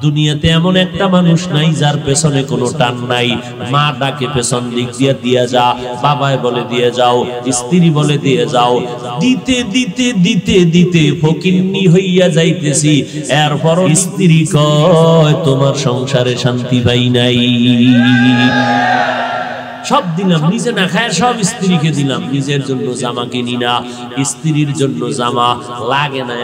দুনিয়াতে এমন একটা মানুষ নাই যার পেছনে কোনো টান নাই। মা ডাকে পেছন দিক দিয়ে দিয়া যা, বাবায় বলে দিয়ে যাও, স্ত্রী বলে দিয়ে যাও, দিতে দিতে দিতে দিতে ফকিন্নি হইয়া যাইতেছি। এরপর স্ত্রী কয় তোমার সংসারে শান্তি পাই নাই। সব দিলাম, নিজে না খায় সব স্ত্রীকে দিলাম, নিজের জন্য জামা কিনি না, স্ত্রীর জন্য জামা লাগে না।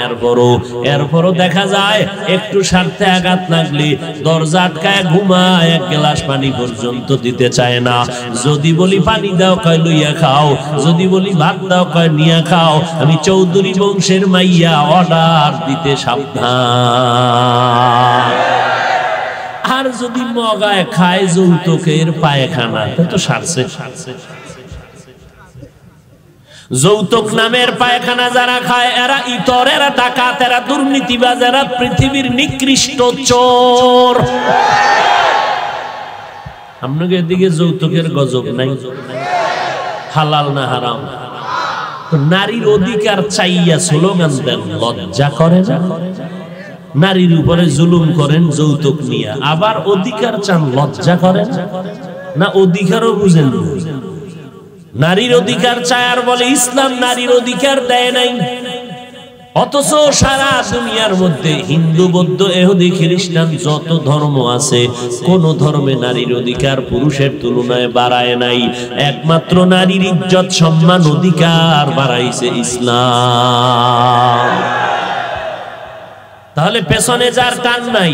এরপরও দেখা যায় একটু স্বার্থে আঘাত লাগলে দরজা আটকায় ঘুমায়, এক গ্লাস পানি পর্যন্ত দিতে চায় না। যদি বলি পানি দাও কয় লইয়া খাও, যদি বলি ভাত দাও কয় নিয়া খাও। আমি চৌধুরী বংশের মাইয়া, অর্ডার দিতে সাবধান। আর যদি মগায় খায় যৌতুকের পায়খানা, তো সারছে। যৌতুক নামের পায়খানা যারা খায় এরা ইতর, এরা ডাকাত, এরা দুর্নীতিবাজ, এরা পৃথিবীর নিকৃষ্ট চোর। আপনাকে এদিকে যৌতুকের গজব নাই, হালাল না হারাম? নারীর অধিকার চাইয়া স্লোগান দেন, লজ্জা করে না? নারীর উপরে জুলুম করেন যৌতুক নিয়ে, আবার অধিকার চান, লজ্জা করেন না? অধিকারও বুঝেন, নারীর অধিকার চায় আর বলে ইসলাম নারীর অধিকার দেয় নাই। অথচ সারা দুনিয়ার মধ্যে হিন্দু, বৌদ্ধ, ইহুদি, খ্রিস্টান যত ধর্ম আছে, কোন ধর্মে নারীর অধিকার পুরুষের তুলনায় বাড়ায় নাই। একমাত্র নারীর ইজ্জত, সম্মান, অধিকার বাড়াইছে ইসলাম। তাহলে পেছনে যার টান নাই,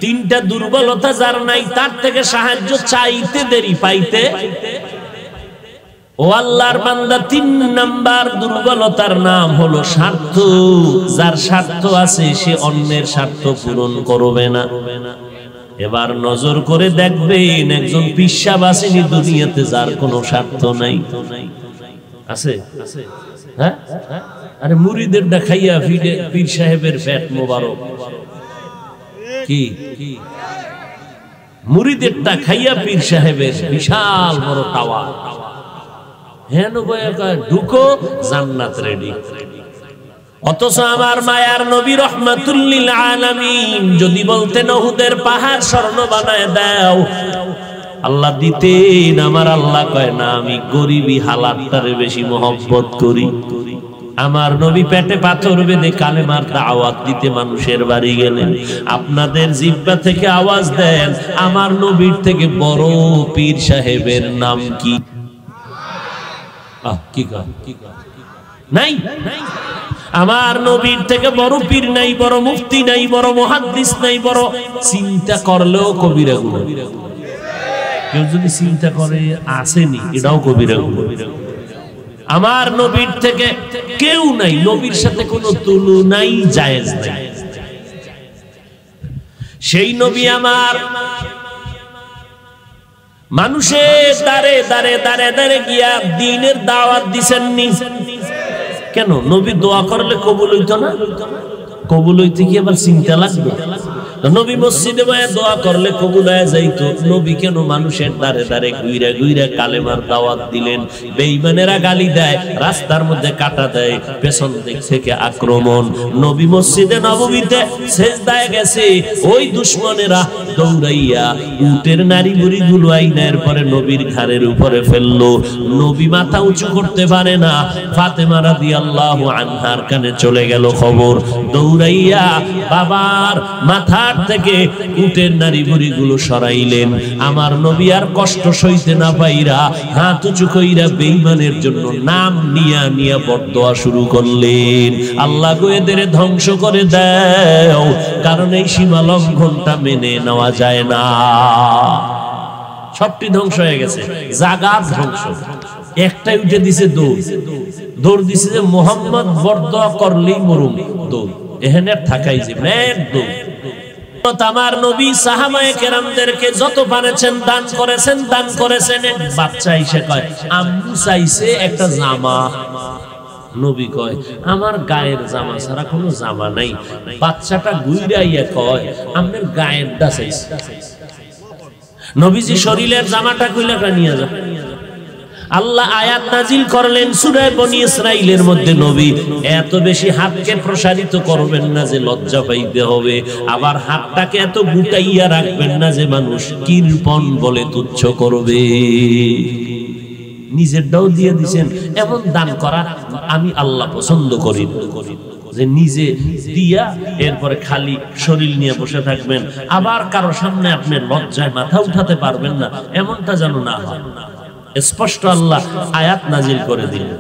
তিনটা দুর্বলতা যার নাই, তার থেকে সাহায্য চাইতে দেরি পাইতে। ও আল্লাহর বান্দা, 3 নাম্বার দুর্বলতার নাম হলো স্বার্থ। যার স্বার্থ আছে সে অন্যের স্বার্থ পূরণ করবে না। এবার নজর করে দেখবেন একজন পিশাব আসেনি দুনিয়াতে যার কোনো স্বার্থ নাই, আছে? হ্যাঁ, আরে মুরিদের দেখাইয়া পীর সাহেবের পেট মোবারক, কি মুরিদেরটা খাইয়া পীর সাহেবের বিশাল বড় টাওয়ার, হেন ঢুকো জান্নাত রেডি। অথচ আমার মায়ার নবী রহমাতুল লিল আলামিন যদি বলতেন উহুদের পাহাড় স্বর্ণ বানায় দাও, আল্লাহ দিতেন। আমার আল্লাহ কয় না, আমি গরিবী হালাতটারে বেশি মহব্বত করি। আমার নবী পেটে পাথর বেঁধে কালেমার দাওয়াত দিতে মানুষের বাড়ি গেলেন। আপনাদের জিহ্বা থেকে আওয়াজ দেন, আমার নবীর থেকে বড় পীর সাহেবের নাম কি? নাই। আমার নবীর থেকে বড় পীর নাই, বড় মুফতি নাই, বড় মুহাদ্দিস নাই, বড় চিন্তা করলেও কবিরা গুনাহ। কেউ যদি চিন্তা করে আসেনি, এটাও কবিরা গুনাহ। আমার নবীর থেকে কেউ নাই, নবীর সাথে কোনো তুলনাই জায়েজ নাই। সেই নবী আমার মানুষের দাঁড়ে দাঁড়ে দাঁড়ে দাঁড়ে গিয়া দ্বীনের দাওয়াত দিছেননি কেন? নবী দোয়া করলে কবুল হইতো না? কবুল হইতে কি আবার চিন্তা লাগবে? নবী মসজিদে বসে দোয়া করলে কবুল হয়ে যাইতো। নবী কেন মানুষের দাঁড়ে দাঁড়ে ঘুরে ঘুরে কালেমার দাওয়াত দিলেন? বেঈমানেরা গালি দেয়, রাস্তার মধ্যে কাটা দেয়, পেছন দিক থেকে আক্রমণ। নবী মসজিদে নববীতে সেজদায় গেছে, ওই দুশমনেরা দৌড়াইয়া উটের নারী বুড়ি গুলো আইনার পরে নবীর ঘাড়ের উপরে ফেললো। নবী মাথা উঁচু করতে পারে না। ফাতেমা রাদিয়াল্লাহু আনহার কানে চলে গেল খবর, দৌড়াইয়া বাবার মাথা থেকে উটের নারী বুড়ি গুলো সরাইলেন। আমার নবী আর কষ্ট সইতে না পাইরা হাত উঁচু কইরা বেঈমানের জন্য নাম নিয়া নিয়া বদদোয়া শুরু করলেন, আল্লাহ গো এদের ধ্বংস করে দাও, কারণ এই সীমা লঙ্ঘনটা মেনে নেওয়া যায় না। সবটি ধ্বংস হয়ে গেছে, জাগা ধ্বংস। একটাই উঠে দিছে দৌড় দিছে যে মোহাম্মদ বদদোয়া করলেই মরুম, দৌড় এখানে থাকাই যে দৌড়। আমার নবী সাহাবায়ে কেরামদেরকে যত পারেছেন দান করেছেন, দান করেছেন। এক বাচ্চা এসে কয় আম্মু চাইছে একটা জামা। নবী কয় আমার গায়ের জামা ছাড়া কোনো জামা নাই। বাচ্চাটা গুইরাইয়া কয় আপনার গায়েরটা চাইছে। নবীজি শরীরের জামাটা খুলে নিয়ে যান। আল্লাহ আয়াত নাজিল করলেন সূরা বনী ইসরাইলের মধ্যে, নবী এত বেশি হাতকে প্রসারিত করবেন না যে লজ্জা পাইতে হবে, আবার হাতটাকে এত গুটাইয়া রাখবেন না যে মানুষ কৃপণ বলে তুচ্ছ করবে। নিজেরটাও দিয়ে দিবেন। এমন দান করা আমি আল্লাহ পছন্দ করি না, যে নিজে দিয়া এরপরে খালি শরীর নিয়ে বসে থাকবেন, আবার কারো সামনে আপনি লজ্জায় মাথা উঠাতে পারবেন না, এমনটা যেন না হয়। স্পষ্ট আল্লাহ আয়াত নাজিল করে দিলেন।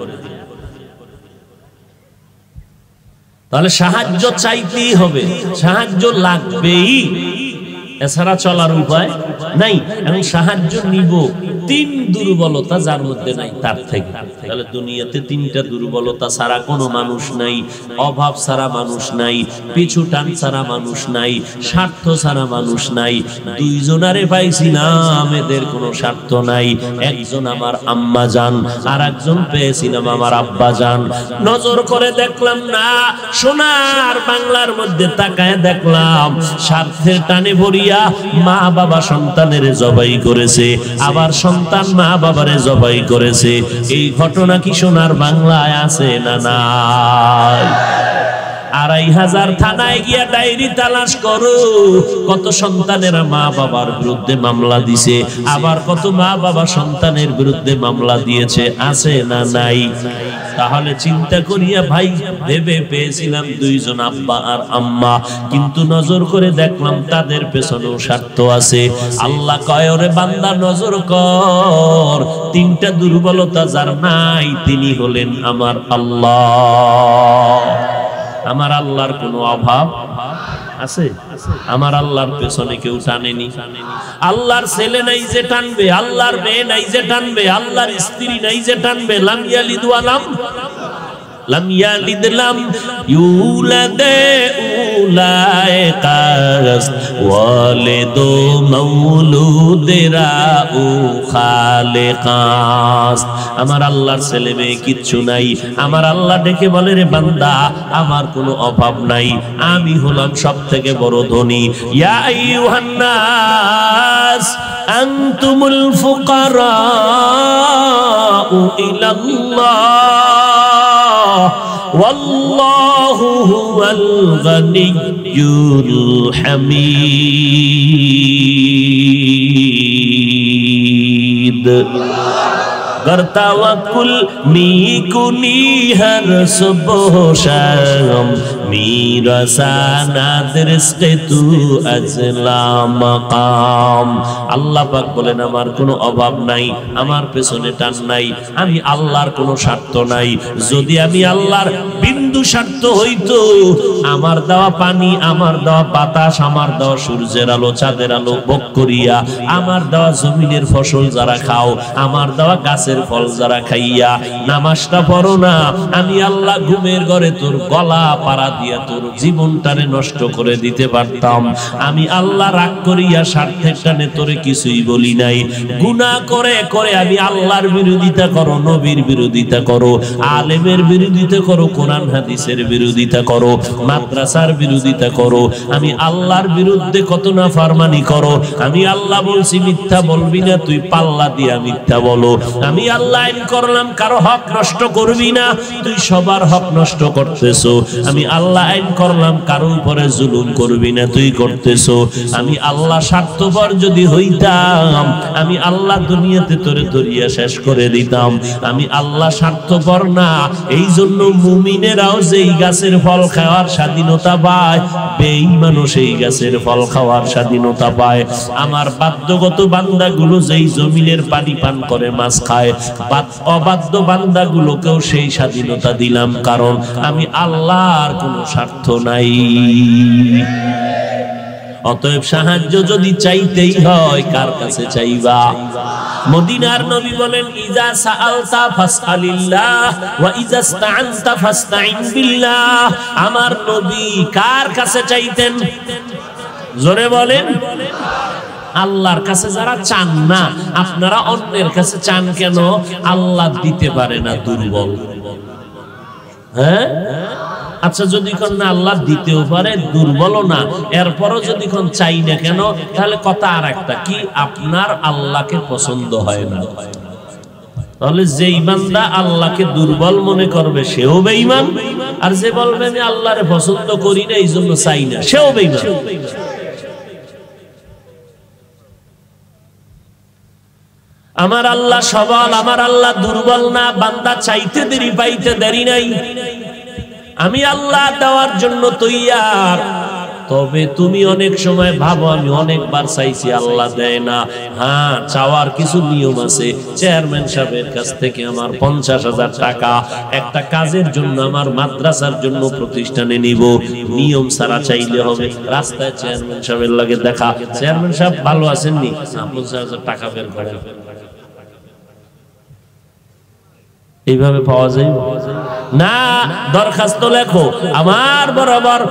তাহলে সাহায্য চাইতেই হবে, সাহায্য লাগবেই, এছাড়া চলার উপায় নাই। এবং সাহায্য নিব তিন দুর্বলতা যার মধ্যে নাই তার থেকে। তাহলে দুনিয়াতে তিনটা দুর্বলতা ছাড়া কোনো মানুষ নাই। অভাব ছাড়া মানুষ নাই, পিছু টান ছাড়া মানুষ নাই, স্বার্থ ছাড়া মানুষ নাই। দুইজনারে পাইছিলাম, এদের কোনো স্বার্থ নাই। একজন আমার আম্মা জান, আর একজন পেয়েছিলাম আমার আব্বা জান। নজর করে দেখলাম না, সোনার বাংলার মধ্যে তাকায় দেখলাম স্বার্থের টানে ভরিয়া মা বাবা সন্তানের জবাই করেছে, আবার সন্তান মা বাবারে জবাই করেছে। এই ঘটনা কি সোনার বাংলায় আছে না নাই? ২৫০০ থানায় গিয়া ডায়েরি তালাশ করো, কত সন্তানেরা মা বাবার বিরুদ্ধে মামলা দিছে, আবার কত মা বাবা সন্তানের বিরুদ্ধে মামলা দিয়েছে, আছে না নাই? তাহলে চিন্তা করিয়া ভাই ভেবে পেয়েছিলাম দুইজন আব্বা আর আম্মা, কিন্তু নজর করে দেখলাম তাদের পেছনেও স্বার্থ আছে। আল্লাহ কয়, ওরে বান্দা নজর কর, তিনটা দুর্বলতা যার নাই তিনি হলেন আমার আল্লাহ। আমার আল্লাহর কোনো অভাব আছে? আমার আল্লাহর পেছনে কেউ টানেনি। আল্লাহর ছেলে নাই যে টানবে, আল্লাহর মেয়ে নাই যে টানবে, আল্লাহর স্ত্রী নাই যে টানবে। লাম ইয়ালিদ ওয়া লাম ইয়ালিদ লাম ইউলাদ উলাইকাস ওয়ালিদু মাউলুদেরা ও খালিকাস। আমার আল্লাহর ছেলে মেয়ে কিচ্ছু নাই। আমার আল্লাহ ডেকে বলে, রে বান্দা আমার কোনো অভাব নাই, আমি হলাম সবথেকে বড় ধনী। ইয়া আইয়ুহান নাস আনতুমুল ফুকারাউ ইলাল্লাহ ওয়াল্লাহু হুয়াল গানিয়্যুল হামিদ। গর্তাওয়াকুল মিকুনি হর সুবহ শাম মিরাসানাদ রিজকে তু আজলা মাকাম। আল্লাহ পাক বলেন, আমার কোনো অভাব নাই, আমার পেছনে টান নাই, আমি আল্লাহর কোনো স্বার্থ নাই। যদি আমি আল্লাহর বিন্দু স্বার্থ হইতো, আমার দেওয়া পানি, আমার দেওয়া বাতাস, আমার দেওয়া সূর্যের আলো, চাঁদের আলো ভোগ করিয়া, আমার দেওয়া জমিনের ফসল যারা খাও, আমার দেওয়া গাছের ফল যারা খাইয়া নামাজটা পড়ো না, আমি আল্লাহ ঘুমের ঘরে তোর গলা পাড়া দিয়া তোর জীবনটারে নষ্ট করে দিতে পারতাম। আমি আল্লাহ রাগ করিয়া স্বার্থের টানে তোরে কিছুই বলি নাই। গুনাহ করে করে আমি আল্লাহর বিরোধিতা করো, নবীর বিরোধিতা করো, আলেমের বিরোধিতা করো, কোরআন হাদিসের বিরোধিতা করো, মাদ্রাসার বিরোধিতা করো, আমি আল্লাহর বিরুদ্ধে কত না ফরমানি করো। আমি আল্লাহ বলছি মিথ্যা বলবি না, তুই পাল্লা দিয়া মিথ্যা বলো। আমি আল্লাহ আইন করলাম কারো হক নষ্ট করবি না, তুই সবার হক নষ্ট করতেছো। আমি আল্লাহ আইন করলাম কারো উপরে জুলুম করবি না, তুই করতেছো। আমি আল্লাহ স্বার্থপর যদি হইতাম, আমি আল্লাহ দুনিয়াতে তোরে ধরিয়া শেষ করে দিতাম। আমি আল্লাহ স্বার্থপর না, এই জন্য মুমিনেরাও যেই গাছের ফল খাওয়ার স্বাধীনতা পায়, বেঈমানও সেই গাছের ফল খাওয়ার স্বাধীনতা পায়। আমার বাধ্যগত বান্দাগুলো যেই জমিনের পানি পান করে মাছ খায়, অবাধ্য বান্দাগুলোকেও সেই স্বাধীনতা দিলাম, কারণ আমি আল্লাহর কোনো স্বার্থ নাই। অতএব সাহায্য যদি চাইতেই হয়, কার কাছে চাইবা? মদিনার নবী বলেন, ইজা সাআলতা ফাসআলিল্লাহ ওয়া ইজা ইসতাআনতা ফাসতাইন বিল্লাহ। আমার নবী কার কাছে চাইতেন? জোরে বলেন। আল্লাহর কাছে যারা চান না, আপনারা অন্যের কাছে চান কেন? আল্লাহ দিতে পারে না, দুর্বল। হ্যাঁ, আচ্ছা, যদি কোন না আল্লাহ দিতেও পারে, দুর্বল না, এরপরও যদি কোন চাই না কেন, তাহলে কথা আর একটা কি, আপনার আল্লাহকে পছন্দ হয় না। তাহলে যেই বান্দা আল্লাহকে দুর্বল মনে করবে সেও বেঈমান, আর যে বলবে আমি আল্লাহরে পছন্দ করি না এই জন্য চাই না সেও বেঈমান। আমার আল্লাহ সবল, আমার আল্লাহ দুর্বল না। বান্দা চাইতে দেরি পাইতে দেরি নাই, আমি আল্লাহ দেওয়ার জন্য তৈয়ার। তবে তুমি অনেক সময় ভাবো আমি অনেকবার চাইছি আল্লাহ দেয় না। হ্যাঁ, চাওয়ার কিছু নিয়ম আছে। চেয়ারম্যান সাহেবের কাছ থেকে আমার 50,000 টাকা একটা কাজের জন্য, আমার মাদ্রাসার জন্য প্রতিষ্ঠানে নিব, নিয়ম ছাড়া চাইলে হবে। রাস্তায় চেয়ারম্যান সাহেবের লাগে দেখা, চেয়ারম্যান সাহেব ভালো আছেন নি, 50,000 টাকা বের করেন, এইভাবে পাওয়া যায় না। দরখাস্ত লেখো, আমার বরাবর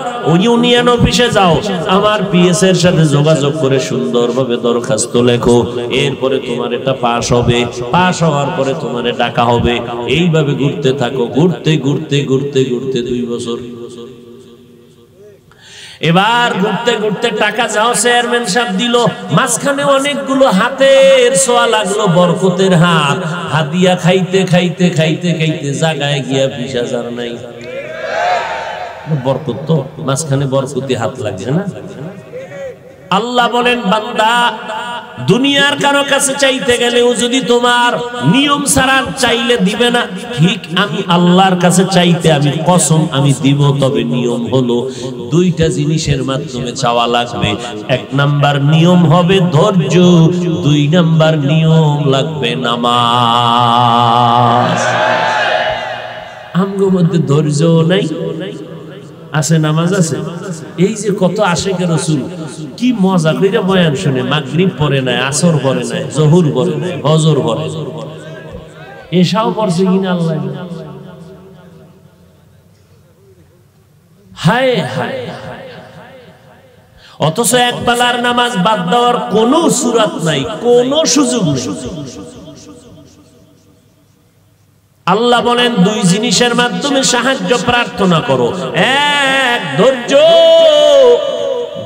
ইউনিয়ন অফিসে যাও, আমার পিএস এর সাথে যোগাযোগ করে সুন্দরভাবে দরখাস্ত লেখো। এরপরে তোমার এটা পাস হবে, পাস হওয়ার পরে তোমার ডাকা হবে। এইভাবে ঘুরতে থাকো, ঘুরতে ঘুরতে ঘুরতে ঘুরতে 2 বছর। এবার ঘুরতে ঘুরতে টাকা যাও চেয়ারম্যান সাহেব দিল, মাঝখানে অনেকগুলো হাতের ছোঁয়া লাগলো, বরকতের হাত। হাদিয়া খাইতে খাইতে খাইতে খাইতে জায়গায় গিয়া 20,000 নাই। বরকত তো মাঝখানে বরকতি হাত লাগে না। আল্লাহ বলেন বান্দা দুনিয়ার কারো কাছে চাইতে গেলেও যদি তোমার নিয়ম ছাড়া চাইলে দিবে না, ঠিক আমি আল্লাহর কাছে চাইতে আমি কসম আমি দিব। তবে নিয়ম হলো 2টা জিনিসের মাধ্যমে চাওয়া লাগবে। 1 নাম্বার নিয়ম হবে ধৈর্য, 2 নাম্বার নিয়ম লাগবে নামাজ। আমগো মধ্যে ধৈর্য নাই, আছে নামাজ আছে। এই যে কত আশিকের রাসূল কি মজা কইরা বয়ান শুনে, মাগরিব পড়ে নাই, আসর পড়ে নাই, জোহর পড়ে নাই, ফজর পড়ে, এশাও পড়ছে কিনা আল্লাহ। হায় হায়, অথচ এক বেলার নামাজ বাদ দেওয়ার কোনো সুরাত নাই, কোনো সুযোগ নেই। আল্লাহ বলেন 2 জিনিসের মাধ্যমে সাহায্য প্রার্থনা করো। 1 ধৈর্য,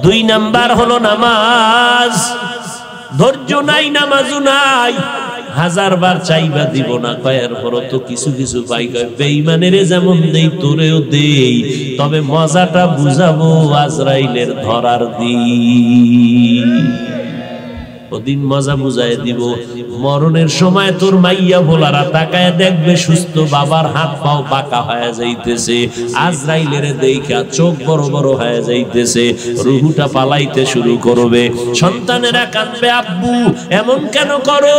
2 নাম্বার হলো নামাজ। ধৈর্য নাই, নামাজও নাই, 1000 বার চাইবা দিব না, কয়ের পর তো কিছু কিছু পাই। কয় বেঈমানের যেমন দেই তোরেও দেই, তবে মজাটা বুঝাবো আজরাইলের ধরার দিন। ওদিন মজা বুঝায় দিব। মরণের সময় তোর মাইয়া ভোলারা তাকায় দেখবে সুস্থ বাবার হাত পাও বাঁকা হয়ে যাইতেছে, আজরাইলের দেখা চোখ বড় বড় হয়ে যাইতেছে, রুহুটা পালাইতে শুরু করবে। সন্তানেরা কাঁদবে, আব্বু এমন কেন করো?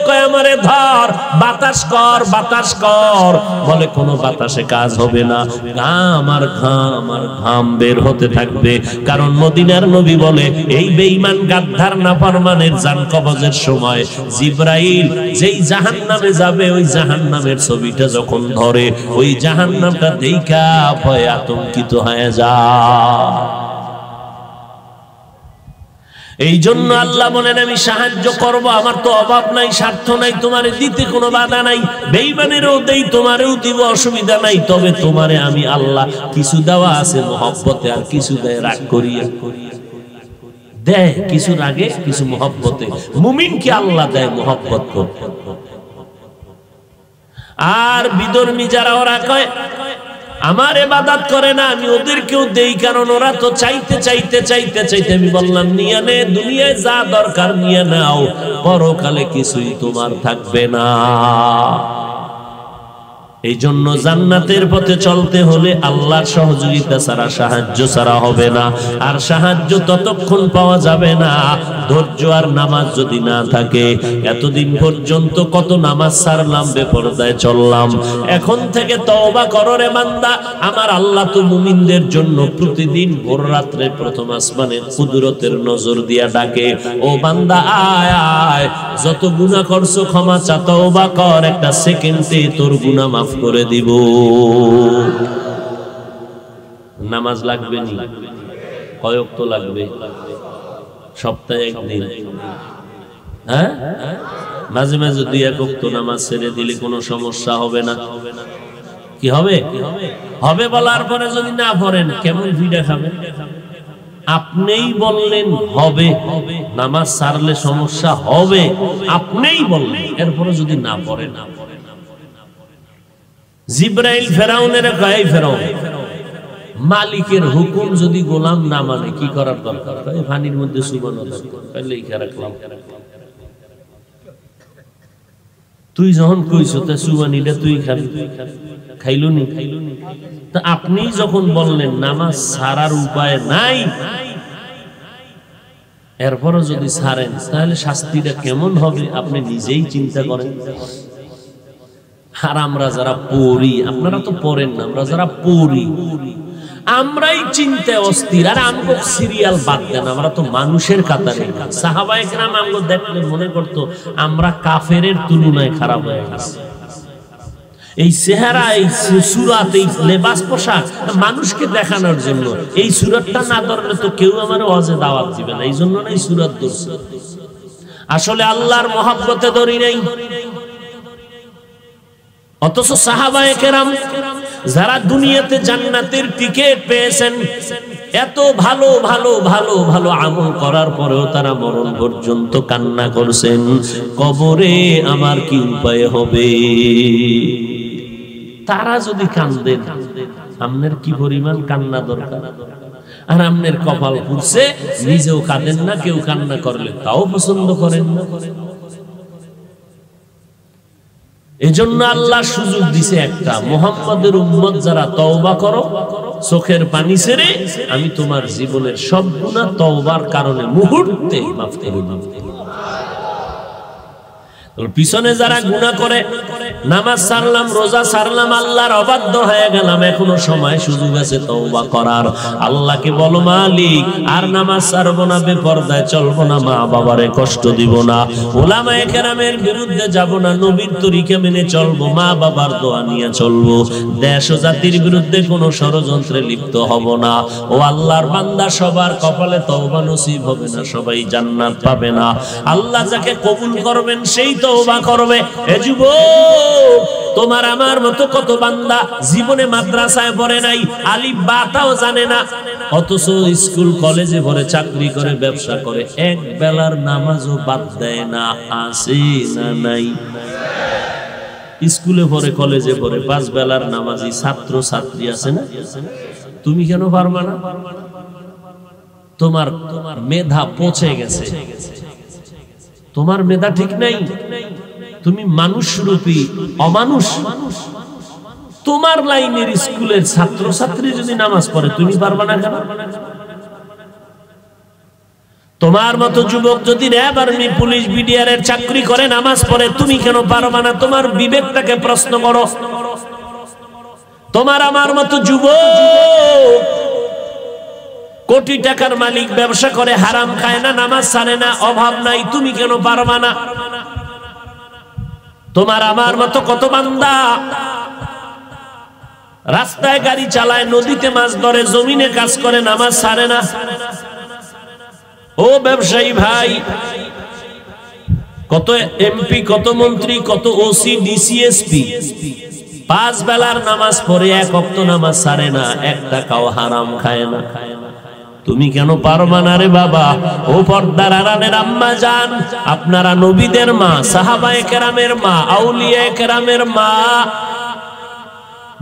কয় আমারে ধর, বাতাস কর, বাতাস কর। বলে কোনো বাতাসে কাজ হবে না, ঘাম আর ঘাম আর ঘাম বের হতে থাকবে। কারণ মদিনার নবী বলে এই বেঈমান গাদ্দার নাফরমানের জান কবজের সময় জিবরাইল যেই জাহান্নামে যাবে, ওই জাহান্নামের ছবিটা যখন ধরে, ওই জাহান্নামটা দেখা ভয়ে আতঙ্কিত হয়ে যায়। এই জন্য আল্লাহ বলেন আমি সাহায্য করব, আমার তো অভাব নাই, স্বার্থ নাই, তোমারে দিতে কোনো বাধা নাই। বেঈমানেরও দেই, তোমারেও দিব, অসুবিধা নাই। তবে তোমারে আমি আল্লাহ কিছু দেওয়া আছে মহব্বতে, আর কিছু দেয় রাগ করিয়া। দেয় কিছুর আগে কিছু মহব্বতে। মুমিনকে আল্লাহ দেয় মহব্বত করতে। আর বিধর্মী যারা ওরা কয় আমার ইবাদত করে না, আমি ওদেরকেও দেই, কারণ ওরা তো চাইতে চাইতে চাইতে চাইতে। আমি বললাম নিয়ে নে, দুনিয়ায় যা দরকার নিয়ে নাও, পরকালে কিছুই তোমার থাকবে না। এই জন্য জান্নাতের পথে চলতে হলে আল্লাহর সহযোগিতা ছাড়া, সাহায্য ছাড়া হবে না। আর সাহায্য ততক্ষণ পাওয়া যাবে না ধৈর্য আর নামাজ যদি না থাকে। এতদিন পর্যন্ত কত নামাজ ছাড়লাম, বেপরদায় চললাম। এখন থেকে তওবা করো রে বান্দা। আমার আল্লাহ তো মুমিনদের জন্য প্রতিদিন ভোর রাত্রে প্রথম আসমানের কুদরতের নজর দিয়া ডাকে, ও বান্দা আয় আয়, যত গুনাহ করছো ক্ষমা চা, তওবা কর, একটা সেকেন্ডে তোর গুনাহ মাফ করে দিব। নামাজ লাগবে নি? কয় ওয়াক্ত লাগবে? সপ্তাহে একদিন। হ্যাঁ, মাঝে মাঝে 2-1 ওয়াক্ত নামাজ ছেড়ে দিলে কোনো সমস্যা হবে না। কি হবে? হবে বলার পরে যদি না পড়েন কেমন ভিড়ে খাবেন? আপনিই বললেন হবে, নামাজ ছাড়লে সমস্যা হবে, আপনিই বললেন, এরপরে যদি না পড়েন জিব্রাইল ফেরাউনের কয়, ফেরাউন মালিকের হুকুম যদি গোলাম না মানে কি করার দরকার? পানির মধ্যে চুবানো দরকার। রাখলাম তুই যখন কইছো তা চুবানিটা তুই খাবি, খাইলু নি? তা আপনি যখন বললেন নামাজ ছাড়ার উপায় নাই, এরপরও যদি ছাড়েন তাহলে শাস্তিটা কেমন হবে আপনি নিজেই চিন্তা করেন। আর আমরা যারা পড়ি, আপনারা তো পড়েন না, আমরা যারা পড়ি আমরাই চিন্তায় অস্থির। আর আমগো সিরিয়াল বাদ দেন, আমরা তো মানুষের কাতারে। সাহাবায়ে কেরাম আমগো দেখলে মনে করতো আমরা কাফেরের তুলনায় খারাপ হয়ে গেছি। এই চেহারা, এই সুরাত, এই লেবাস পোশাক মানুষকে দেখানোর জন্য। এই সুরাতটা না ধরলে তো কেউ আমার ওয়াজে দাওয়াত দিবে না, এই জন্য না এই সুরাত ধরছে। আসলে আল্লাহর মহব্বতে ধরি নাই। অথচ সাহাবায়ে কেরাম যারা দুনিয়াতে জান্নাতের টিকিট পেয়েছেন, এত ভালো ভালো ভালো ভালো আমল করার পরেও তারা মরণ পর্যন্ত কান্না করছেন, কবরে আমার কি উপায় হবে। তারা যদি কান্দেন, আপনার কি পরিমাণ কান্না দরকার। আর আপনার কপাল পুড়ছে, নিজেও কাঁদেন না, কেউ কান্না করলে তাও পছন্দ করেন না। এজন্য আল্লাহ সুযোগ দিছে একটা, মুহাম্মাদের উম্মত যারা তওবা করো চোখের পানি ছেড়ে, আমি তোমার জীবনের সব গুনাহ তওবার কারণে মুহূর্তে মাফ করে দেব। পিছনে যারা গুনাহ করে, নামাজ ছাড়লাম, রোজা ছাড়লাম, আল্লাহর অবাধ্য হয়ে গেলাম, এখনো সময় সুযোগ আছে তওবা করার। আল্লাহকে বলো, মালিক আর নামাজ ছাড়বো না, বেপরদায় চলবো না, মা বাবারে কষ্ট দিব না, উলামায়ে কেরামের বিরুদ্ধে যাব না, নবীর তরিকা মেনে চলবো, মা বাবার দোয়া নিয়ে চলবো, দেশ ও জাতির বিরুদ্ধে কোনো ষড়যন্ত্রে লিপ্ত হব না। ও আল্লাহর বান্দা, সবার কপালে তওবা নসিব হবে না, সবাই জান্নাত পাবে না। আল্লাহ যাকে কবুল করবেন সেই তওবা করবে। এ যুবক, তোমার আমার মতো কত বান্দা জীবনে মাদ্রাসায় পড়ে নাই, আলিফ বাটাও জানে না, অথচ স্কুল কলেজে পড়ে, চাকরি করে, ব্যবসা করে, এক বেলার নামাজও বাদ দেয় না। আছে না নাই? স্কুলে পড়ে, কলেজে পড়ে, 5 বেলার নামাজি ছাত্র ছাত্রী আছে না? তুমি কেন পারবা না? তোমার মেধা পচে গেছে, তোমার মেধা ঠিক নাই, তুমি মানুষ রূপী অমানুষ। তোমার লাইনের স্কুলের ছাত্র ছাত্রী যদি নামাজ পড়ে, তুমি পারবা না কেন? তোমার মতো যুবক যদি র্যাব, আর্মি, পুলিশ, বিডিআর এর চাকরি করে, নামাজ পড়ে, তুমি কেন পারবা না? তোমার বিবেকটাকে প্রশ্ন করো। তোমার আমার মতো যুবক কোটি টাকার মালিক, ব্যবসা করে, হারাম খায় না, নামাজ ছাড়ে না, অভাব নাই, তুমি কেন পারবা না? তোমার আমার মতো কত বান্দা রাস্তায় গাড়ি চালায়, নদীতে মাছ ধরে, জমিনে কাজ করে, নামাজ ছাড়ে না। ও ব্যবসায়ী ভাই, কত এমপি, কত মন্ত্রী, কত ওসি, ডিসি, এসপি 5 বেলার নামাজ পড়ে, 1 ওয়াক্ত নামাজ ছাড়ে না, 1 টাকাও হারাম খায় না। তুমি কেন পারবা না রে বাবা? ও পর্দার আড়ালের আম্মা জান, আপনারা নবীদের মা, সাহাবায়ে কেরামের মা, আউলিয়ায়ে কেরামের মা,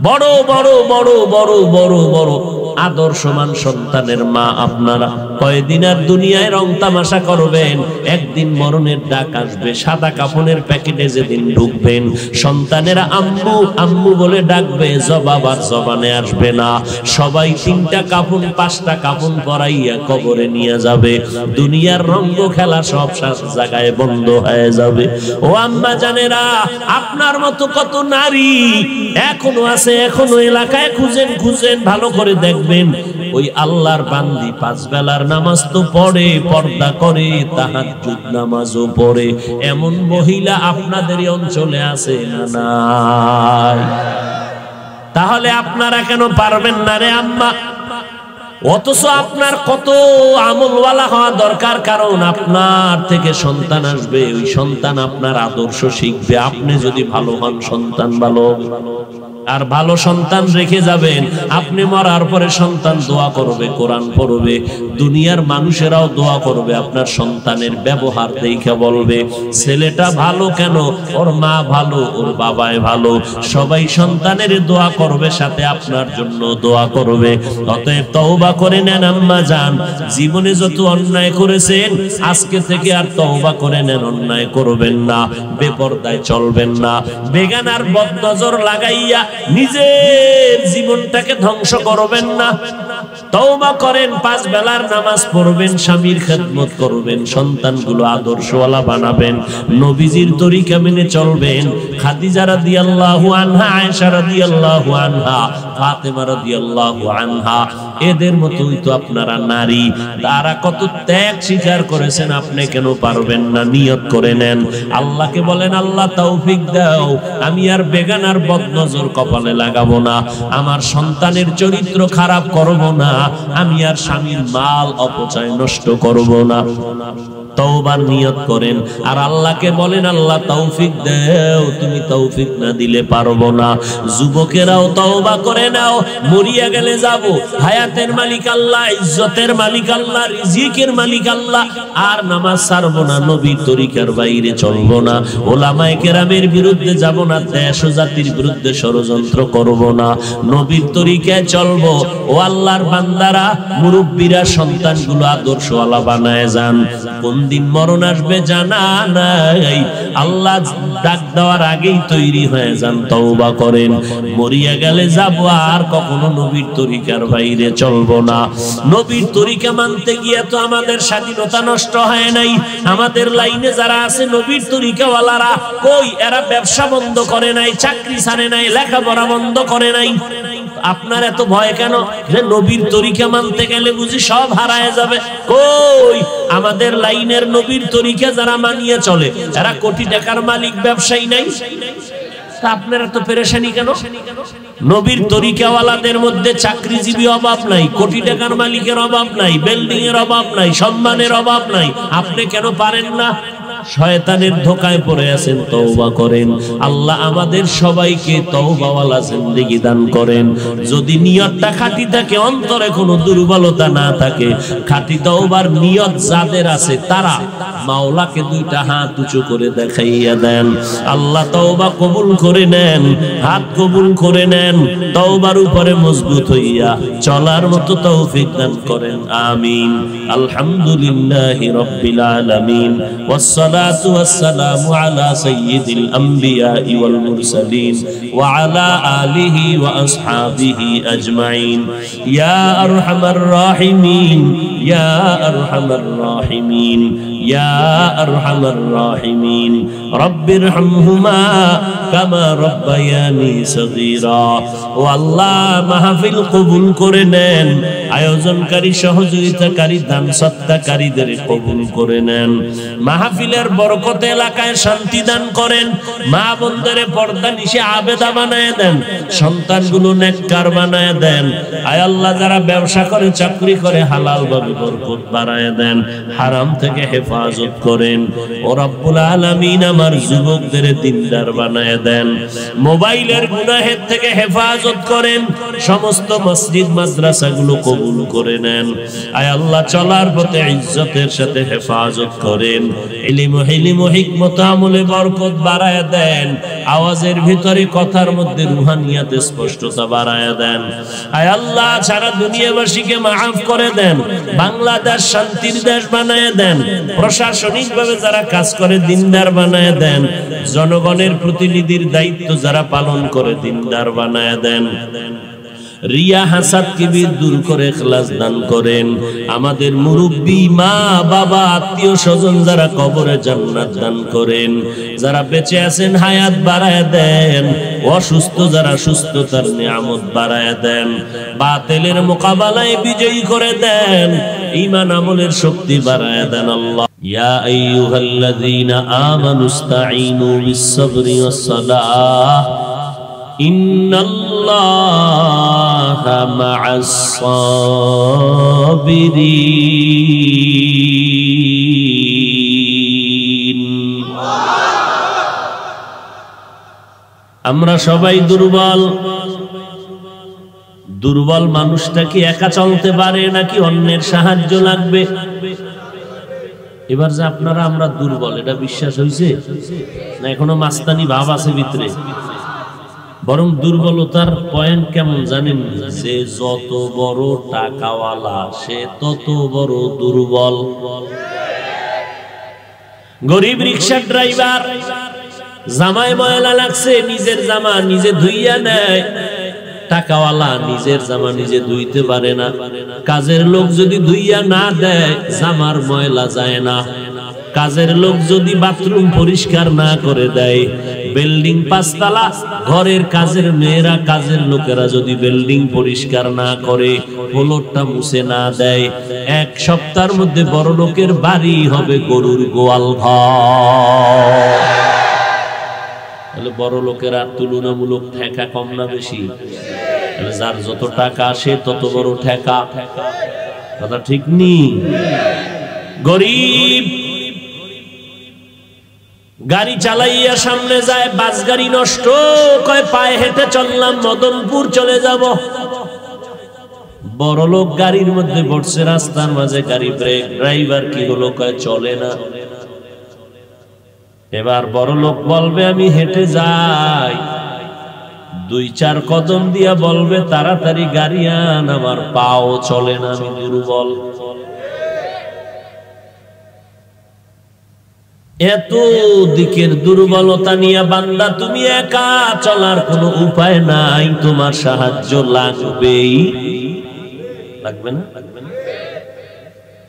বড় বড় বড় বড় বড় বড় আদর্শমান সন্তানের মা আপনারা। কয়দিন আর দুনিয়ায় রং তামাশা করবেন, একদিন মরণের ডাক আসবে। সাদা কাফনের প্যাকেটে যেদিন ঢুকবেন, সন্তানেরা আম্মু আম্মু বলে ডাকবে, জবাব আর জবানে আসবে না। সবাই 3টা কাফন 5টা কাফন পরাইয়া কবরে নিয়ে যাবে। দুনিয়ার রঙ্গ খেলা সব জায়গায় বন্ধ হয়ে যাবে। ও আম্মা জানেরা, আপনার মতো কত নারী এখনো আছে, এখনো এলাকায় খুঁজেন খুঁজেন, ভালো করে দেখবেন, ওই আল্লাহর বান্দি 5 বেলার নামাজ তো পড়ে, পর্দা করে, তাহাজ্জুদ নামাজও পড়ে, এমন মহিলা আপনাদের অঞ্চলে আছে না নাই? তাহলে আপনারা কেন পারবেন না রে আম্মা? অথচ আপনার কত আমলওয়ালা হওয়া দরকার, কারণ আপনার থেকে সন্তান আসবে, ওই সন্তান আপনার আদর্শ শিখবে। আপনি যদি ভালো হন, সন্তান ভালো। আর ভালো সন্তান রেখে যাবেন, আপনি মরার পরে সন্তান দোয়া করবে, কোরআন পড়বে, দুনিয়ার মানুষেরাও দোয়া করবে, আপনার সন্তানের ব্যবহার দেখে বলবে ছেলেটা ভালো কেন, ওর মা ভালো, ওর বাবাই ভালো, সবাই সন্তানের দোয়া করবে, সাথে আপনার জন্য দোয়া করবে। অতএব তওবা করে নেন আম্মা জান, জীবনে যত অন্যায় করেছেন আজকে থেকে আর তওবা করে নেন, অন্যায় করবেন না, বেপরদায় চলবেন না, বেগানার বদনজর লাগাইয়া নিজের জীবনটাকে ধ্বংস করবেন না। তওবা করেন, 5 বেলার নামাজ পড়বেন, স্বামীর খেদমত করবেন, সন্তানগুলো আদর্শওয়ালা বানাবেন, নবীজির তরিকা মেনে চলবেন। খাদিজা রাদিয়াল্লাহু আনহা, আয়েশা রাদিয়াল্লাহু আনহা, ফাতেমা রাদিয়াল্লাহু আনহা, এদের মতোই তো আপনারা নারী। তারা কত ত্যাগ স্বীকার করেছেন, আপনি কেন পারবেন না? নিয়ত করে নেন, আল্লাহকে বলেন আল্লাহ তৌফিক দাও, আমি আর বেগানার বদনজর কপালে লাগাবো না, আমার সন্তানের চরিত্র খারাপ করব না, আমি আর স্বামীর মাল অপচয় নষ্ট করব না। তওবার নিয়ত করেন আর আল্লাহকে বলেন আল্লাহ তৌফিক দাও, তুমি তৌফিক না দিলে পারবো না। যুবকেরাও তওবা করে নাও, মরিয়া গেলে যাব, হায়াতের মালিক আল্লাহ, ইজ্জতের মালিক আল্লাহ, রিজিকের মালিক আল্লাহ, আর নামাজ ছাড়বো না, নবীর তরিকার বাইরে চলবো না, ওলামায়ে কেরামের বিরুদ্ধে যাব না, দেশ ও জাতির বিরুদ্ধে ষড়যন্ত্র করব না, নবীর তরিকায় চলবো। ও আল্লাহর বান্দারা, মুরব্বীরা সন্তানগুলো আদর্শওয়ালা বানায় যান। কোন দিন মরণ আসবে জানা নাই, আল্লাহ ডাক দেওয়ার আগেই তৈরি হয়ে যান, তওবা করেন। মরিয়া গেলে যাব, আর কখনো নবীর তরিকার বাইরে চলবো না। নবীর তরিকা মানতে গিয়ে তো আমাদের স্বাধীনতা নষ্ট হয় নাই। আমাদের লাইনে যারা আছে নবীর তরিকাওয়ালারা, কই এরা ব্যবসা বন্ধ করে নাই, চাকরি ছাড়ে নাই, লেখাপড়া বন্ধ করে নাই। আপনার এত ভয় কেন যে নবীর তরিকা মানতে গেলে বুঝি সব হারায় যাবে? কই আমাদের লাইনের নবীর তরিকা যারা মানিয়ে চলে এরা কোটি টাকার মালিক, ব্যবসায়ী নাই। আপনারা তো পেরেশানি কেন? নবীর তরিকাওয়ালাদের মধ্যে চাকরিজীবী অভাব নাই, কোটি টাকার মালিকের অভাব নাই, বিল্ডিং এর অভাব নাই, সম্মানের অভাব নাই, আপনি কেন পারেন না? শয়তানের ধোকায় পড়ে আছেন, তওবা করেন। আল্লাহ আমাদের সবাইকে তওবাওয়ালা জিন্দেগি দান করেন। যদি নিয়তটা খাঁটি থাকে, অন্তরে কোনো দুর্বলতা না থাকে, খাঁটি তওবার নিয়ত যাদের আছে তারা মাওলাকে 2টা হাত উঁচু করে দেখাইয়া দেন। আল্লাহ তওবা কবুল করে নেন, হাত কবুল করে নেন, তওবার উপরে মজবুত হইয়া চলার মতো তৌফিক দান করেন। আমিন। আলহামদুলিল্লাহি রাব্বিল আলামিন, والصلاة والسلام على سيد الأنبياء والمرسلين وعلى آله وأصحابه أجمعين يا أرحم الراحمين يا أرحم الراحمين يا أرحم الراحمين رب ارحمهما كما ربياني صغيرا। والله মাহফিল কবুল করে নেন, আয়োজনকারী, সহযোগিতাকারী, দান সত্তাকারীদের কবুল করে নেন। মাহফিলের বরকতে এলাকায় শান্তি দান করেন, মা বোনদের পর্দা নিশে আবেদা বানায় দেন, সন্তানগুলো নেককার বানায় দেন। আয় আল্লাহ, যারা ব্যবসা করে, চাকরি করে, হালাল ভাবে বরকত বাড়ায় দেন, হারাম থেকে হেফাজত করেন। ও রব্বুল আলামিন, আমার যুবকদের দিনদার বানায় দেন, মোবাইলের গুনাহের থেকে হেফাজত করেন, সমস্ত মসজিদ মাদ্রাসাগুলো কবুল করে নেন। আয় আল্লাহ, চলার পথে ইজ্জতের সাথে হেফাজত করেন, ইলম ও হিকমত আমলে বরকত বাড়ায় দেন, আওয়াজের ভিতরে, কথার মধ্যে রুহানিয়াতে স্পষ্টতা বাড়ায় দেন। আয় আল্লাহ, সারা দুনিয়াবাসীকে মাফ করে দেন, বাংলাদেশ শান্তির দেশ বানায় দেন, প্রশাসনিক ভাবে যারা কাজ করে দিনদার বানায় দেন, জনগণের প্রতিনিধির দায়িত্ব যারা পালন করে দিনদার বানায় দেন। রিয়া হাসাদ কিবির দূর করে ইখলাস দান করেন। আমাদের মুরব্বী, মা বাবা, আত্মীয় স্বজন যারা কবরে জান্নাত দান করেন। যারা বেঁচে আছেন হায়াত বাড়ায় দেন, অসুস্থ যারা সুস্থতার নিয়ামত বাড়ায় দেন, বাতিলের মোকাবেলায় বিজয়ী করে দেন, ঈমান আমলের শক্তি বাড়ায় দেন। আল্লাহ ইয়া আইয়ুহাল্লাযীনা আমানুস্তাঈনু বিস-সাবরি ওয়াস-সালাহ ইন্নাল্লাহা মা'আস-সাবিরিন। আমরা সবাই দুর্বল। দুর্বল মানুষটা কি একা চলতে পারে নাকি অন্যের সাহায্য লাগবে? এবার যে আপনারা আমরা দুর্বল এটা বিশ্বাস হয়েছে না এখনো মাস্তানি ভাব আছে ভিতরে? বরং দুর্বলতার পয়েন্ট কেমন জানেন? যে যত বড় টাকাওয়ালা সে তত বড় দুর্বল। গরিব রিকশা ড্রাইভার জামায় ময়লা লাগছে, নিজের জামা নিজে ধুইয়া নেয়। টাকাওয়ালা নিজের জামা নিজে ধুইতে পারে না। কাজের লোক যদি ধুইয়া না দেয় জামার ময়লা যায় না। কাজের লোক যদি বাথরুম পরিষ্কার না করে দেয়, বিল্ডিং 5 তলা, ঘরের কাজের মেয়েরা কাজের লোকেরা যদি বিল্ডিং পরিষ্কার না করে, ফ্লোরটা মুছে না দেয়, 1 সপ্তাহের মধ্যে বড় লোকের বাড়ি হবে গরুর গোয়াল ঘর। তাহলে বড় লোকেরা তুলনামূলক ঠেকা কম না বেশি? যার যত টাকা সে তত বড় ঠেকা। কথা ঠিক নেই? গরিব গাড়ি চালাইয়া সামনে যায়, বাস গাড়ি নষ্ট, কয় পায়ে হেঁটে চললাম, মদনপুর চলে যাব। বড় লোক গাড়ির মধ্যে বসছে, রাস্তার মাঝে গাড়ি ব্রেক, ড্রাইভার কি হলো, কয় চলে না। এবার বড় লোক বলবে আমি হেঁটে যাই, 2-4 কদম দিয়া বলবে তাড়াতাড়ি গাড়ি আন, আমার পাও চলে না, আমি দুর্বল। এত দিকের দুর্বলতা নিয়ে বান্দা তুমি একা চলার কোনো উপায় নাই, তোমার সাহায্য লাগবেই। লাগবে না?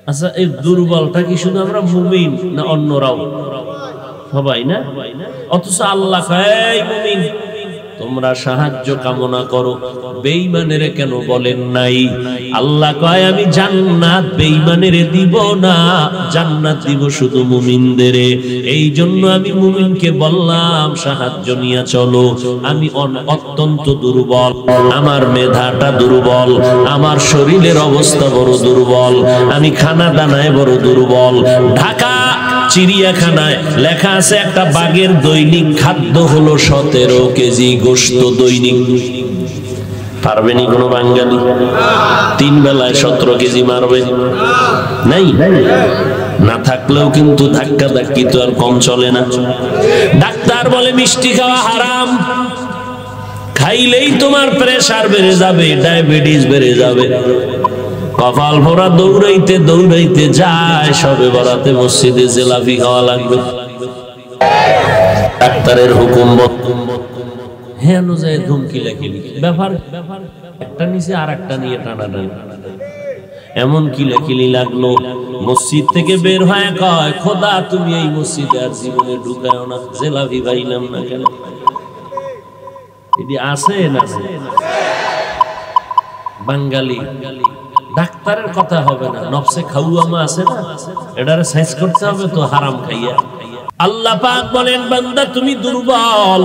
আচ্ছা, এই দুর্বলটা কি শুধু আমরা মুমিন না অন্যরাও? সবাই না? অথচ আল্লাহ কয় মুমিন তোমরা সাহায্য কামনা করো, বেঈমানের কেন বলেন নাই? আল্লাহ কয় আমি জান্নাত বেঈমানের দিব না, জান্নাত দিব শুধু মুমিনদের। এই জন্য আমি মুমিনকে বললাম সাহায্য নিয়ে চলো। আমি অত্যন্ত দুর্বল, আমার মেধাটা দুর্বল, আমার শরীরের অবস্থা বড় দুর্বল, আমি খানা দানায় বড় দুর্বল। ঢাকা চিড়িয়াখানায় লেখা আছে একটা বাঘের দৈনিক খাদ্য হলো 17 কেজি গোশত দৈনিক। পারবেনি কোনো বাঙালি? 3 বেলায় 17 কেজি মারবে? নাই। না থাকলেও কিন্তু ধাক্কা ধাক্কি তো আর কম চলে না। ডাক্তার বলে মিষ্টি খাওয়া হারাম, খাইলেই তোমার প্রেসার বেড়ে যাবে, ডায়াবেটিস বেড়ে যাবে। কপাল ভরা দৌড়াইতে দৌড়াইতে যায়, সবে বরাতে মসজিদে জিলাপি খাওয়া লাগবে। ডাক্তারের হুকুম হ্যাঁ অনুযায়ী ধুমকি লেখিলি ব্যাপার, একটা নিচে আর একটা নিয়ে টানাটানি। এমন কি লেখিলি লাগলো, মসজিদ থেকে বের হয়ে কয় খোদা তুমি এই মসজিদে আর জীবনে ঢুকাও না, জিলাপি পাইলাম না কেন? এটি আছে না? বাঙালি ডাক্তারের কথা হবে না, নফসে খাওয়ামা আছে না, এটারে সাইজ করতে হবে তো হারাম খাইয়া। আল্লাহ পাক বলেন বান্দা তুমি দুর্বল।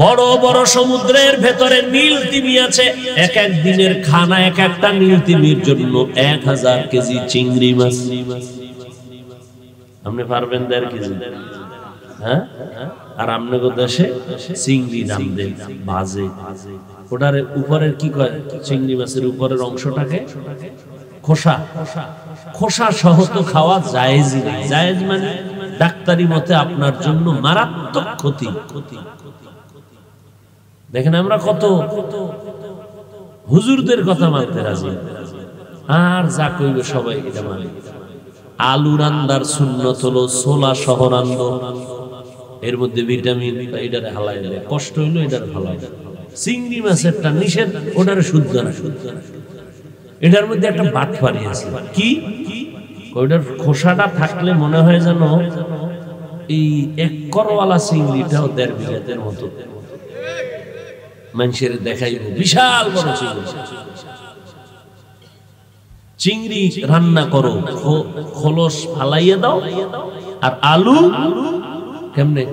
বড় বড় সমুদ্রের ভেতরে নীল তিমি আছে, এক এক দিনের খানা এক একটা নীল তিমির জন্য 1000 কেজি চিংড়ি মাছ। আপনি পারবেন 1.5 কেজি? হ্যাঁ, আর আপনাকে দেশে চিংড়ি দাম দেন ভাজে, ওটার উপরের কি কয়, চিংড়ি মাছের উপরের অংশটাকে খোসা, খোসা সহ তো খাওয়া জায়েজই নেই। জায়েজ মানে ডাক্তারি মতে আপনার জন্য মারাত্মক ক্ষতি। দেখেন আমরা কত হুজুরদের কথা মানতে রাজি, আর যা কইবে সবাই এটা মানে। আলু রান্দার সুন্নত হলো ছোলা সহ রান্দ, এর মধ্যে ভিটামিন, এটারে হালাই দেয়, কষ্ট হইলো এটার হালাই। চিংড়ি মাছেরটা নিষেধ, ওটারে শুদ্ধ না। এটার মধ্যে একটা বাটপারি আছে, কি ওইটার খোসাটা থাকলে মনে হয় যেন এই 1 করওয়ালা চিংড়িটাও 1.5 বিঘাতের মতো মানুষের দেখাইব, বিশাল বড় চিংড়ি। চিংড়ি রান্না করো, খোলস ফালাইয়া দাও, আর আলু কেমনে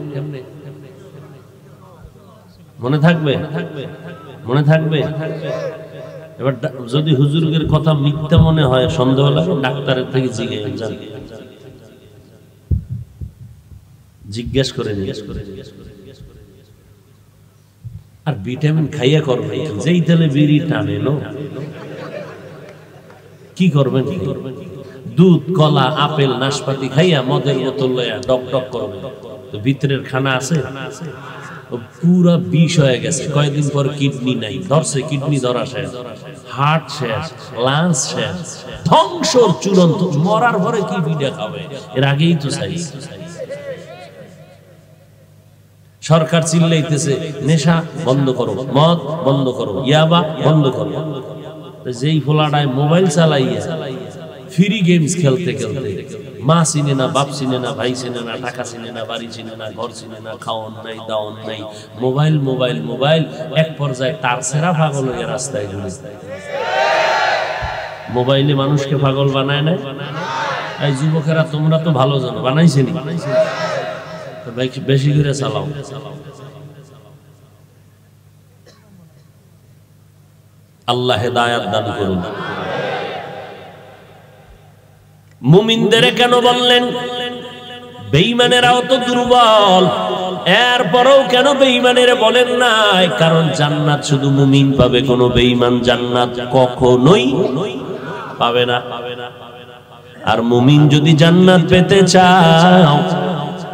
মনে থাকবে? মনে থাকবে? এবার যদি হুজুরের কথা মিথ্যা মনে হয়, সন্দেহ লাগে, ডাক্তারের থেকে জিজ্ঞেস করে। আর ভিটামিন খাইয়া করবে যেই তেলে বিড়ি টানে নো কি করবেন? দুধ, কলা, আপেল, নাশপাতি খাইয়া মদের বোতল লইয়া ডক ডক করবে, তো ভিতরের খানা আছে পুরা বিষ হয়ে গেছে। কয়েকদিন পর কিডনি নাই, ধরছে কিডনি ধরা শেষ, হার্ট শেষ, লাংস শেষ, ধ্বংস চূড়ান্ত। মরার পরে কি বিড়া খাবে? এর আগেই তো চাই। সরকার চিল্লাইতেছে নেশা বন্ধ করো, মদ বন্ধ করো, ইয়াবা বন্ধ করো। যেই ফোলাটায় মোবাইল চালাইয়া ফ্রি গেমস খেলতে খেলতে মা চিনে না, বাপ চিনে না, ভাই চিনে না, টাকা চিনে না, বাড়ি চিনে না, ঘর চিনে না, খাওয়ন নাই, দাওয়ন নাই, মোবাইল মোবাইল মোবাইল। এক পর্যায়ে তার সেরা পাগল হয়ে রাস্তায় ঘুরে। মোবাইলে মানুষকে পাগল বানায় না? এই যুবকেরা তোমরা তো ভালো জানো, বানাইছেনি? বেশি করে চালাও। আল্লাহ হেদায়াত দান করুন। মুমিনদের কেন বললেন? বেঈমানেরাও তো দুর্বল, এরপরও কেন বেঈমানেরা বলেন নাই? কারণ জান্নাত শুধু মুমিন পাবে, কোন বেঈমান জান্নাত কখনোই পাবে না। আর মুমিন যদি জান্নাত পেতে চাও,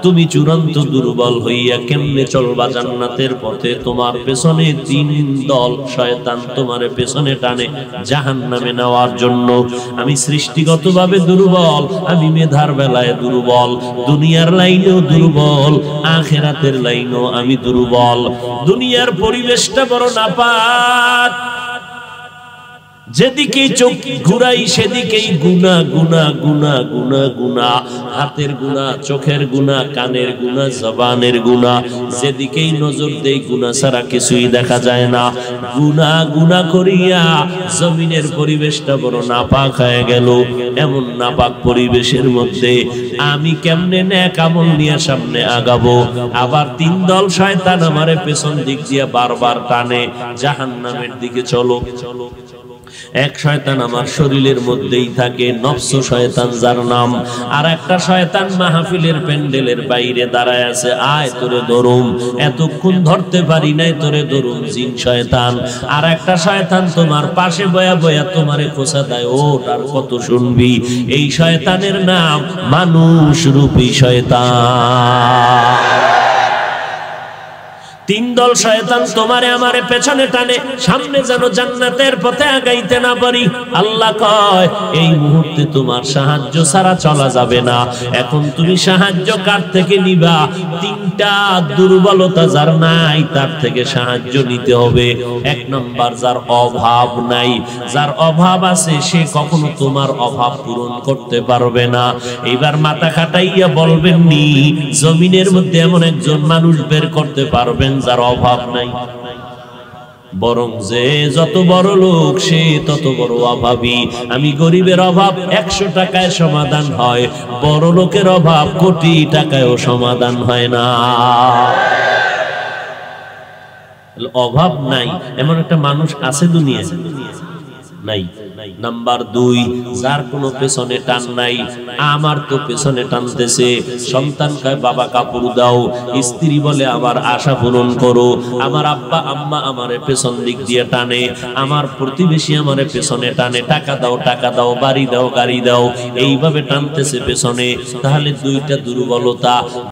তুমি চূড়ান্ত দুর্বল হইয়া কেমনে চলবা জান্নাতের পথে? তোমার পেছনে তিন দল শয়তান তোমারে পেছনে টানে জাহান্নামে নেওয়ার জন্য। আমি সৃষ্টিগতভাবে দুর্বল, আমি মেধার বেলায় দুর্বল, দুনিয়ার লাইনেও দুর্বল, আখিরাতের লাইনেও আমি দুর্বল। দুনিয়ার পরিবেশটা বড় নাপাক, যেদিকেই চোখ ঘুরাই সেদিকেই গুনাহ গুনাহ গুনাহ গুনাহ গুনাহ, হাতের গুনাহ, চোখের গুনাহ, কানের গুনাহ, জবানের গুনাহ, যেদিকেই নজর দেই গুনাহ ছাড়া কিছুই দেখা যায় না। গুনাহ গুনাহ করিয়া জমিনের পরিবেশটা বড় নাপাক হয়ে গেল। এমন নাপাক পরিবেশের মধ্যে আমি কেমনে নেক আমল নিয়ে সামনে আগাবো? আবার তিন দল শয়তান আমারে পেছন দিক দিয়ে বারবার টানে জাহান্নামের দিকে, চলো। এক শয়তান আমার শরীরের মধ্যেই থাকে, নফস শয়তান যার নাম। আর একটা শয়তান মাহফিলের প্যান্ডেলের বাইরে দাঁড়ায় আছে, আয় তোরে ধরুম, এতক্ষণ ধরতে পারি নাই, তোরে ধরুম, জিন শয়তান। আর একটা শয়তান তোমার পাশে বয়া বয়া তোমারে খোঁচা দেয়, ও তার কত শুনবি? এই শয়তানের নাম মানুষ রূপী শয়তান। তিন দল শয়তান তোমারে আমারে পেছনে টানে, সামনে যেন জান্নাতের পথে আগাইতে না পারি। আল্লাহ কয় এই মুহূর্তে তোমার সাহায্য ছাড়া চলা যাবে না। এখন তুমি সাহায্য কার থেকে নিবা? তিনটা দুর্বলতা যার নাই তার থেকে সাহায্য নিতে হবে। এক নম্বর, যার অভাব নাই। যার অভাব আছে সে কখনো তোমার অভাব পূরণ করতে পারবে না। এইবার মাথা খাটাইয়া বলবেন নি জমিনের মধ্যে এমন একজন মানুষ বের করতে পারবেন যার অভাব নাই? বরং যে যত বড় লোক সে তত বড় অভাবী। আমি গরিবের অভাব 100 টাকায় সমাধান হয়, বড় লোকের অভাব কোটি টাকায়ও সমাধান হয় না। অভাব নাই এমন একটা মানুষ আছে দুনিয়ায়? নাই। নাম্বার 2, যার কোনো পেছনে টান নাই। আমার তো পেছনে টানতেছে। সন্তান কয় বাবা কাপড় দাও, স্ত্রী বলে আমার আশা পূরণ করো, আমার আব্বা আম্মা আমারে পেছন দিক দিয়ে টানে, আমার প্রতিবেশী আমারে পেছনে টানে, টাকা দাও টাকা দাও, বাড়ি দাও গাড়ি দাও, এইভাবে টানতেছে পেছনে। তাহলে দুইটা দুর্বলতা।